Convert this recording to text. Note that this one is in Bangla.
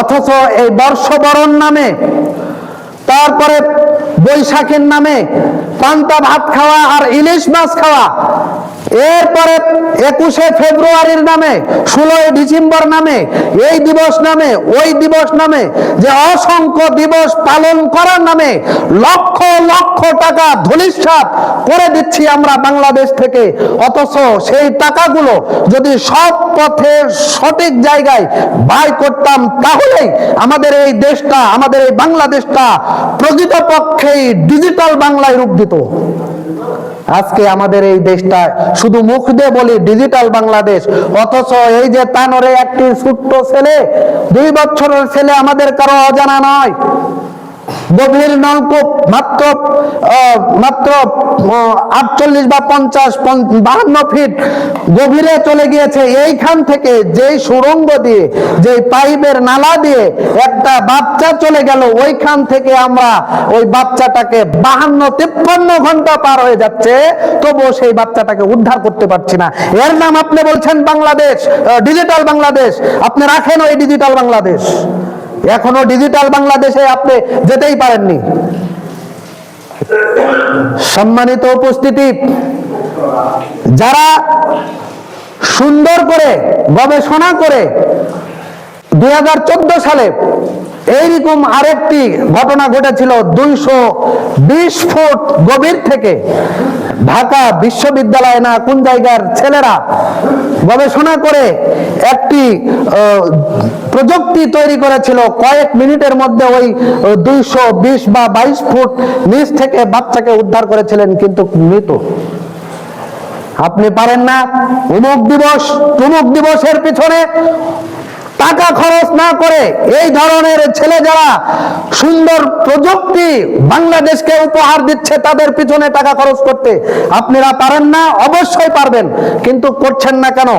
অথচ এই বর্ষবরণ নামে, তারপরে বৈশাখের নামে পান্তা ভাত খাওয়া আর ইলিশ মাছ খাওয়া, এরপরে 21শে ফেব্রুয়ারির নামে, 16ই ডিসেম্বর নামে, এই দিবস নামে, ওই দিবস নামে, যে অসংখ্য দিবস পালন করার নামে লক্ষ লক্ষ টাকা ধূলিসাৎ করে দিচ্ছি আমরা বাংলাদেশ থেকে। অথচ সেই টাকাগুলো যদি সৎ পথে সঠিক জায়গায় ব্যয় করতাম, তাহলেই আমাদের এই দেশটা, আমাদের এই বাংলাদেশটা প্রকৃতপক্ষেই ডিজিটাল বাংলায় রূপ দিত। আজকে আমাদের এই দেশটা শুধু মুখ দিয়ে বলি ডিজিটাল বাংলাদেশ, অথচ এই যে তানোরে একটি ছোট্ট ছেলে, 2 বছরের ছেলে আমাদের কারো অজানা নয়। গভীর নলকূপ মাত্র 48 বা 50, 52 ফিট গভীরে চলে গিয়েছে। এইখান থেকে যেই সুড়ঙ্গ দিয়ে, যেই পাইপের নালা দিয়ে একটা বাচ্চা চলে গেল, ওইখান থেকে আমরা ওই বাচ্চাটাকে 52-53 ঘন্টা পার হয়ে যাচ্ছে, তবুও সেই বাচ্চাটাকে উদ্ধার করতে পারছি না। এর নাম আপনি বলছেন বাংলাদেশ, ডিজিটাল বাংলাদেশ। আপনি রাখেন ওই ডিজিটাল বাংলাদেশ। এখনো ডিজিটাল বাংলাদেশে আপনি যেতেই পারেননি। সম্মানিত উপস্থিতি, যারা সুন্দর করে গবেষণা করে 2014 সালে এইরকম আরেকটি ঘটনা ঘটেছিল, 220 ফুট গভীর থেকে ঢাকা বিশ্ববিদ্যালয় না কোন জায়গার ছেলেরা গবেষণা করে একটি প্রযুক্তি তৈরি করেছিল, কয়েক মিনিটের মধ্যে ওই 220 বা 22 ফুট নিচ থেকে বাচ্চাকে উদ্ধার করেছিলেন, কিন্তু মৃত। আপনি পারেন না অমুক দিবস তমুক দিবসের পিছনে টাকা খরচ না করে এই ধরনের ছেলে যারা সুন্দর প্রযুক্তি বাংলাদেশকে উপহার দিচ্ছে তাদের পিছনে টাকা খরচ করতে? আপনারা পারেন না? অবশ্যই পারবেন, কিন্তু করছেন না কেন?